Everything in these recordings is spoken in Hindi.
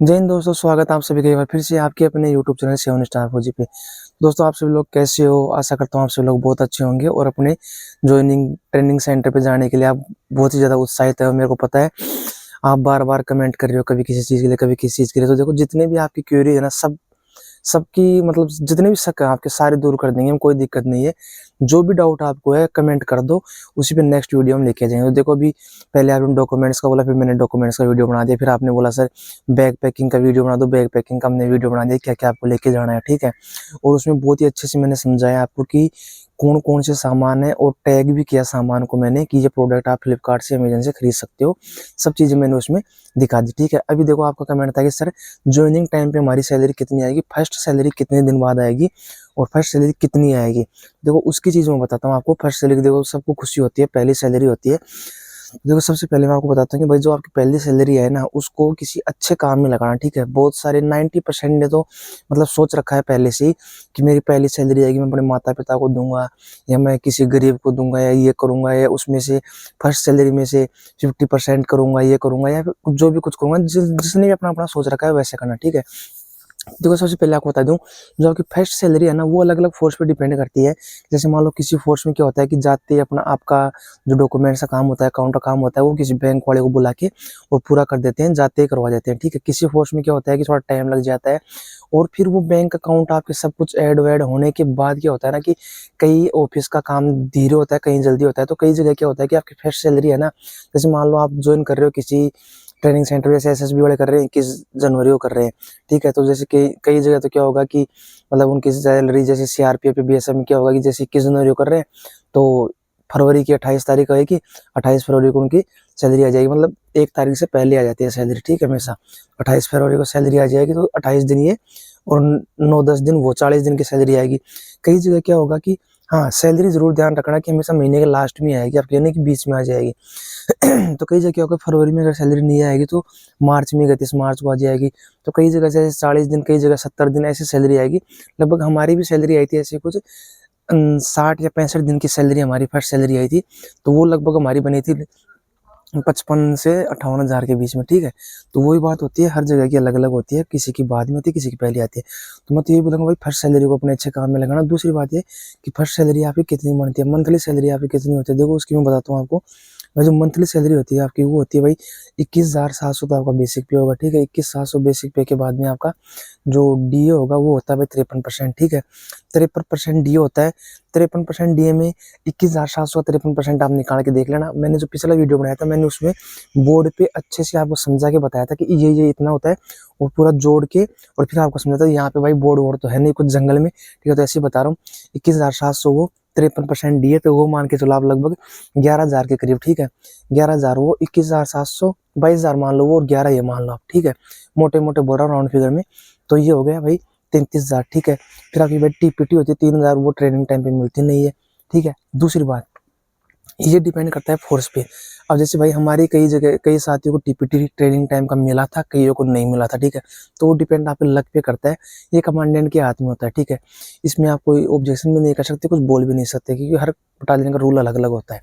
जय हिंद दोस्तों, स्वागत है आप सभी का एक बार फिर से आपके अपने यूट्यूब चैनल 7 स्टार फौजी पे। दोस्तों, आप सभी लोग कैसे हो? आशा करता हूँ आप सभी लोग बहुत अच्छे होंगे और अपने ज्वाइनिंग ट्रेनिंग सेंटर पे जाने के लिए आप बहुत ही ज़्यादा उत्साहित है। और मेरे को पता है आप बार बार कमेंट कर रहे हो, कभी किसी चीज़ के लिए, कभी किसी चीज़ के लिए। तो देखो, जितने भी आपकी क्वेरी है ना, सबकी मतलब जितने भी शक है आपके सारे दूर कर देंगे हम, कोई दिक्कत नहीं है। जो भी डाउट आपको है कमेंट कर दो, उसी पे नेक्स्ट वीडियो हम लेके जाएंगे। तो देखो, अभी पहले आपने डॉक्यूमेंट्स का बोला, फिर मैंने डॉक्यूमेंट्स का वीडियो बना दिया, फिर आपने बोला सर बैग पैकिंग का वीडियो बना दो, बैग पैकिंग का हमने वीडियो बना दिया, क्या क्या आपको लेके जाना है, ठीक है। और उसमें बहुत ही अच्छे से मैंने समझाया आपको कि कौन कौन से सामान है, और टैग भी किया सामान को मैंने कि ये प्रोडक्ट आप फ्लिपकार्ट से, अमेजन से खरीद सकते हो। सब चीज़ें मैंने उसमें दिखा दी, ठीक है। अभी देखो, आपका कमेंट था कि सर ज्वाइनिंग टाइम पे हमारी सैलरी कितनी आएगी, फर्स्ट सैलरी कितने दिन बाद आएगी और फर्स्ट सैलरी कितनी आएगी। देखो, उसकी चीज़ मैं बताता हूँ आपको। फर्स्ट सैलरी देखो सबको खुशी होती है, पहली सैलरी होती है। देखो, सबसे पहले मैं आपको बताता हूँ कि भाई जो आपकी पहली सैलरी है ना, उसको किसी अच्छे काम में लगाना, ठीक है। बहुत सारे 90% ने तो मतलब सोच रखा है पहले से ही कि मेरी पहली सैलरी आएगी, मैं अपने माता पिता को दूंगा, या मैं किसी गरीब को दूंगा, या ये करूंगा, या उसमें से फर्स्ट सैलरी में से 50% करूंगा, ये करूंगा, या फिर जो भी कुछ करूंगा। जिसने भी अपना अपना सोच रखा है वैसे करना, ठीक है। देखो, सबसे पहले आपको बता दूं, जो आपकी फर्स्ट सैलरी है ना, वो अलग अलग फोर्स पे डिपेंड करती है। जैसे मान लो किसी फोर्स में क्या होता है कि जाते ही अपना आपका जो डॉक्यूमेंट्स का काम होता है, अकाउंट का काम होता है, वो किसी बैंक वाले को बुला के और पूरा कर देते हैं, जाते ही करवा देते हैं, ठीक है। किसी फोर्स में क्या होता है कि थोड़ा टाइम लग जाता है, और फिर वो बैंक अकाउंट आपके सब कुछ ऐड वैड होने के बाद क्या होता है ना कि कई ऑफिस का काम धीरे होता है, कहीं जल्दी होता है। तो कई जगह क्या होता है कि आपकी फर्स्ट सैलरी है ना, जैसे मान लो आप ज्वाइन कर रहे हो किसी ट्रेनिंग सेंटर, जैसे एसएसबी वाले कर रहे हैं 21 जनवरी को कर रहे हैं, ठीक है। तो जैसे कि कई जगह तो क्या होगा कि मतलब उनकी सैलरी जैसे सीआरपीएफ बीएसएफ में क्या होगा कि जैसे 21 जनवरी को कर रहे हैं, तो फरवरी की 28 तारीख को आएगी, 28 फरवरी को उनकी सैलरी आ जाएगी। मतलब 1 तारीख से पहले आ जाती है सैलरी, ठीक है। हमेशा 28 फरवरी को सैलरी आ जाएगी, तो 28 दिन ये और 9-10 दिन वो, 40 दिन की सैलरी आएगी। कई जगह क्या होगा कि हाँ, सैलरी जरूर ध्यान रखना कि हमेशा महीने के लास्ट में आएगी, आपके यानी कि बीच में आ जाएगी। तो कई जगह क्या होगा, फरवरी में अगर सैलरी नहीं आएगी तो मार्च में, 31 मार्च को आ जाएगी। तो कई जगह जैसे 40 दिन, कई जगह 70 दिन ऐसी सैलरी आएगी। लगभग हमारी भी सैलरी आई थी ऐसे कुछ 60 या 65 दिन की सैलरी, हमारी फर्स्ट सैलरी आई थी। तो वो लगभग हमारी बनी थी 55 से 58 हज़ार के बीच में, ठीक है। तो वही बात होती है, हर जगह की अलग अलग होती है, किसी की बाद में होती है, किसी की पहले आती है। तो मैं तो ये बोलूँगा भाई, फर्स्ट सैलरी को अपने अच्छे काम में लगाना। दूसरी बात ये कि फर्स्ट सैलरी आपकी कितनी बनती है, मंथली सैलरी आपकी कितनी होती है, देखो उसकी मैं बताता हूँ आपको। भाई, जो मंथली सैलरी होती है आपकी, वो होती है भाई 21,700, तो आपका बेसिक पे होगा, ठीक है। 21,700 बेसिक पे के बाद में आपका जो डीए होगा वो होता है भाई 53%, ठीक है। 53% डीए होता है। 53% डीए में 21,700 53% आप निकाल के देख लेना। मैंने जो पिछला वीडियो बनाया था, मैंने उसमें बोर्ड पे अच्छे से आपको समझा के बताया था कि ये इतना होता है, और पूरा जोड़ के और फिर आपको समझा था। यहाँ पे भाई बोर्ड वोर्ड तो है नहीं कुछ जंगल में, ठीक है। तो ऐसे ही बता रहा हूँ, 21,700 वो 53% डीए, तो वो मान के चलो आप लगभग 11,000 के करीब, ठीक है। 11,000 वो, 21,700, 22,000 मान लो वो, और 11 ये मान लो आप, ठीक है। मोटे मोटे बोल रहा हूँ राउंड फिगर में। तो ये हो गया भाई 33,000, ठीक है। फिर आपकी भाई टीपीटी होती है 3,000, वो ट्रेनिंग टाइम पे मिलती नहीं है, ठीक है। दूसरी बात, ये डिपेंड करता है फोर्स पे। अब जैसे भाई हमारी कई जगह कई साथियों को टीपीटी ट्रेनिंग टाइम का मिला था, कईयों को नहीं मिला था, ठीक है। तो वो डिपेंड आपके लक पे करता है, ये कमांडेंट के हाथ में होता है, ठीक है। इसमें आप कोई ऑब्जेक्शन भी नहीं कर सकते, कुछ बोल भी नहीं सकते, क्योंकि हर बटालियन का रूल अलग अलग होता है।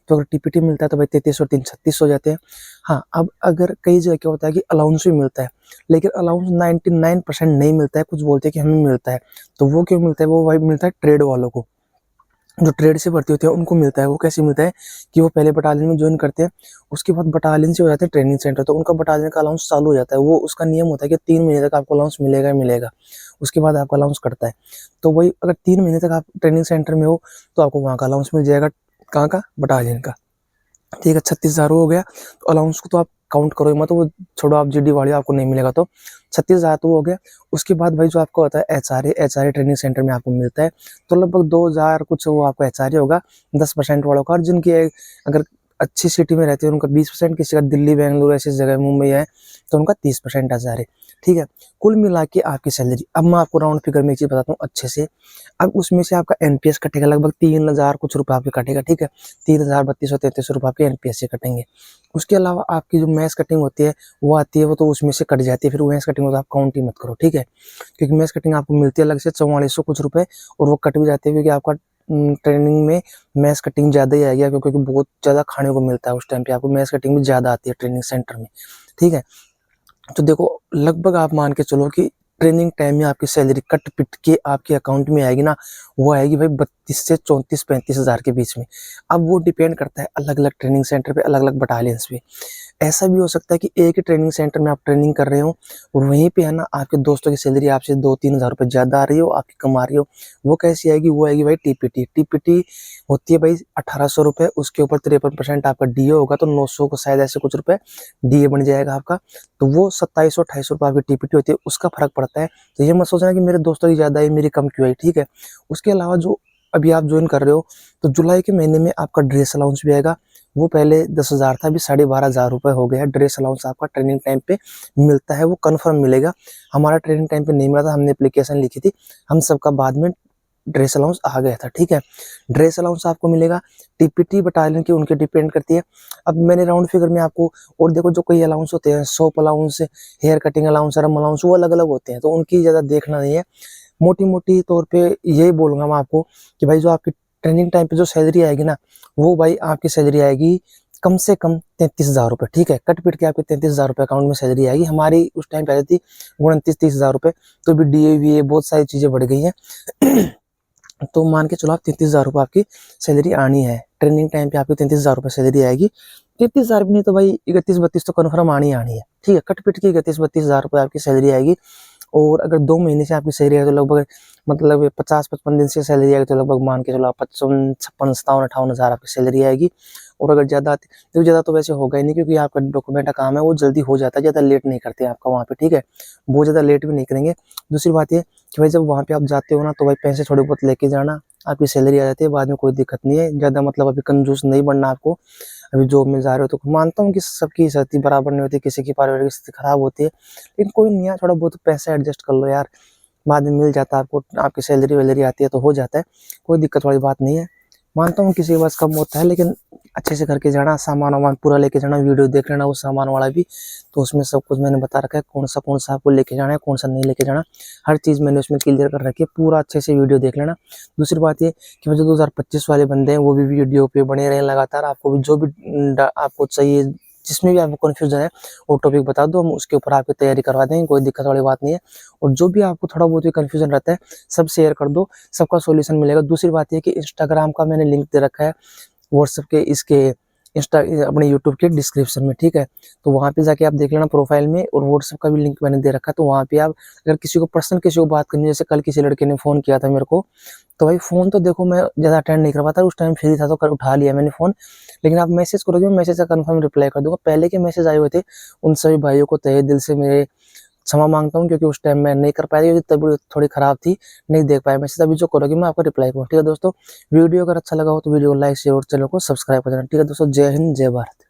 तो अगर टीपीटी मिलता है तो भाई 33 और 3 36 हो जाते हैं। हाँ, अब अगर कई जगह क्या होता है कि अलाउंस भी मिलता है, लेकिन अलाउंस 99% नहीं मिलता है, कुछ बोलते हैं कि हमें मिलता है। तो वो क्यों मिलता है? वो भाई मिलता है ट्रेड वालों को, जो ट्रेड से भर्ती होती है उनको मिलता है। वो कैसे मिलता है कि वो पहले बटालियन में ज्वाइन करते हैं, उसके बाद बटालियन से हो जाते हैं ट्रेनिंग सेंटर, तो उनका बटालियन का अलाउंस चालू हो जाता है। वो उसका नियम होता है कि 3 महीने तक आपको अलाउंस मिलेगा ही मिलेगा, उसके बाद आपका अलाउंस कटता है। तो वही अगर 3 महीने तक आप ट्रेनिंग सेंटर में हो, तो आपको वहाँ का अलाउंस मिल जाएगा, कहाँ का? बटालियन का, ठीक है। 36,000 हो गया, तो अलाउंस को तो आप काउंट करो मत, वो छोड़ो, आप जीडी वाली आपको नहीं मिलेगा। तो 36,000 तो हो गया। उसके बाद भाई जो आपका होता है एचआरए ट्रेनिंग सेंटर में आपको मिलता है, तो लगभग 2,000 कुछ वो आपका एचआरए होगा 10% वालों का। और जिनकी अगर अच्छी सिटी में रहते हैं उनका 20%, किसी का दिल्ली बेंगलुरु ऐसी जगह मुंबई है तो उनका 30% एचआरए, ठीक है। कुल मिला के आपकी सैलरी, अब मैं आपको राउंड फिगर में एक चीज बताता हूँ अच्छे से। अब उसमें से आपका एनपीएस कटेगा, लगभग 3,000 कुछ रुपए आपके कटेगा, ठीक है। 3,3233 रुपए आपके एनपीएस से कटेंगे। उसके अलावा आपकी जो मैच कटिंग होती है वो आती है, वो तो उसमें से कट जाती है, फिर वो मैच कटिंग हो तो आप काउंट ही मत करो, ठीक है। क्योंकि मैच कटिंग आपको मिलती है अलग से 4400 कुछ रुपए, और वो कट भी जाती है क्योंकि आपका ट्रेनिंग में मैच कटिंग ज़्यादा ही आएगी, क्योंकि बहुत ज़्यादा खाने को मिलता है उस टाइम पे, आपको मैच कटिंग भी ज़्यादा आती है ट्रेनिंग सेंटर में, ठीक है। तो देखो लगभग आप मान के चलो कि ट्रेनिंग टाइम में आपकी सैलरी कट पिट के आपके अकाउंट में आएगी ना, वो आएगी भाई 32 से 34-35 हज़ार के बीच में। अब वो डिपेंड करता है अलग अलग ट्रेनिंग सेंटर पे, अलग अलग बटालियंस पे। ऐसा भी हो सकता है कि एक ही ट्रेनिंग सेंटर में आप ट्रेनिंग कर रहे हो और वहीं पे है ना आपके दोस्तों की सैलरी आपसे 2-3 हज़ार रुपये ज़्यादा आ रही हो, आपकी कमा रही हो। वो कैसी आएगी? वो आएगी भाई टीपीटी। टीपीटी होती है भाई 1800 रुपये, उसके ऊपर 53% आपका डीए होगा, तो 900 को शायद ऐसे कुछ रुपए डीए बन जाएगा आपका। तो वो 2700-2800 रुपये आपकी टीपीटी होती है, उसका फर्क पड़ता है। तो ये मत सोचना कि मेरे दोस्तों की ज़्यादा है मेरी कम क्यों आई, ठीक है। उसके अलावा जो अभी आप ज्वाइन कर रहे हो, तो जुलाई के महीने में आपका ड्रेस अलाउंस भी आएगा। वो पहले 10,000 था, अभी 12,500 रुपये हो गया है। ड्रेस अलाउंस आपका ट्रेनिंग टाइम पे मिलता है, वो कन्फर्म मिलेगा। हमारा ट्रेनिंग टाइम पे नहीं मिला था, हमने एप्लीकेशन लिखी थी, हम सबका बाद में ड्रेस अलाउंस आ गया था, ठीक है। ड्रेस अलाउंस आपको मिलेगा। टीपीटी बटालियन की उनके डिपेंड करती है। अब मैंने राउंड फिगर में आपको, और देखो जो कई अलाउंस होते हैं, soap allowance, hair cutting allowance, rum allowance, वो अलग अलग होते हैं, तो उनकी ज़्यादा देखना नहीं है। मोटी मोटी तौर पे यही बोलूँगा मैं आपको कि भाई जो आपकी ट्रेनिंग टाइम पे जो सैलरी आएगी ना, वो भाई आपकी सैलरी आएगी कम से कम 33,000 रुपये, ठीक है। कट पिट के आपके 33,000 रुपये अकाउंट में सैलरी आएगी। हमारी उस टाइम पे आई थी 29-30 हज़ार रुपये, तो भी डीए वीए बहुत सारी चीज़ें बढ़ गई हैं। तो मान के चलो आप 33,000 रुपये आपकी सैलरी आनी है। ट्रेनिंग टाइम पे आपकी 33,000 रुपये सैलरी आएगी। 33,000 भी नहीं तो भाई 31-32 तो कन्फर्म आनी आनी है, ठीक है। कट पिट की 31-32 हज़ार रुपये आपकी सैलरी आएगी। और अगर 2 महीने से आपकी सैलरी है तो लगभग मतलब 50-55 दिन से सैलरी आएगी, तो लगभग मान के चलो आप 55, 56, 57-58 हज़ार आपकी सैलरी आएगी। और अगर ज़्यादा आती, देखो ज़्यादा तो वैसे होगा ही नहीं, क्योंकि आपका डॉक्यूमेंट का काम है, वो जल्दी हो जाता है, ज़्यादा लेट नहीं करते आपका वहाँ पे, ठीक है। बहुत ज़्यादा लेट भी नहीं करेंगे। दूसरी बात ये कि भाई जब वहाँ पे आप जाते हो ना, तो भाई पैसे थोड़े बहुत लेके जाना, आपकी सैलरी आ जाती है बाद में, कोई दिक्कत नहीं है। ज़्यादा मतलब अभी कंजूस नहीं बनना आपको। अभी जॉब में जा रहे हो तो मानता हूँ कि सबकी स्थिति बराबर नहीं होती, किसी की पारिवारिक स्थिति खराब होती है, लेकिन कोई नहीं यार, थोड़ा बहुत पैसा एडजस्ट कर लो यार, बाद में मिल जाता है आपको। आपकी सैलरी वैलरी आती है तो हो जाता है, कोई दिक्कत वाली बात नहीं है। मानता हूँ किसी के पास कम होता है, लेकिन अच्छे से करके जाना, सामान वामान पूरा लेके जाना। वीडियो देख लेना वो सामान वाला भी, तो उसमें सब कुछ मैंने बता रखा है, कौन सा आपको लेके जाना है, कौन सा नहीं लेके जाना, हर चीज़ मैंने उसमें क्लियर कर रखी है। पूरा अच्छे से वीडियो देख लेना। दूसरी बात ये कि जो 2025 वाले बंदे हैं वो भी वीडियो पे बने रहें लगातार। आपको भी जो भी आपको चाहिए, जिसमें भी आपको कन्फ्यूजन है, वो टॉपिक बता दो, हम उसके ऊपर आपकी तैयारी करवा देंगे, कोई दिक्कत वाली बात नहीं है। और जो भी आपको थोड़ा बहुत भी कन्फ्यूजन रहता है, सब शेयर कर दो, सबका सॉल्यूशन मिलेगा। दूसरी बात ये कि इंस्टाग्राम का मैंने लिंक दे रखा है व्हाट्सएप के, इसके इंस्टा अपने यूट्यूब के डिस्क्रिप्शन में, ठीक है। तो वहाँ पे जाके आप देख लेना प्रोफाइल में, और व्हाट्सएप का भी लिंक मैंने दे रखा है। तो वहाँ पे आप अगर किसी को पर्सनल किसी को बात करनी है, जैसे कल किसी लड़के ने फ़ोन किया था मेरे को, तो भाई फ़ोन तो देखो मैं ज़्यादा अटेंड नहीं कर पाता, उस टाइम फ्री था तो कर उठा लिया मैंने फ़ोन। लेकिन आप मैसेज करोगे, मैं मैसेज का कंफर्म रिप्लाई कर दूंगा। पहले के मैसेज आए हुए थे, उन सभी भाइयों को तहे दिल से मेरे क्षमा मांगता हूँ, क्योंकि उस टाइम मैं नहीं कर पाया, क्योंकि तबीयत थोड़ी ख़राब थी, नहीं देख पाया मैसेज। अभी जो करोगे मैं आपको रिप्लाई करूँ, ठीक है दोस्तों। वीडियो अगर अच्छा लगा हो तो वीडियो को लाइक शेयर और चैनल को सब्सक्राइब कर देना, ठीक है दोस्तों। जय हिंद, जय भारत।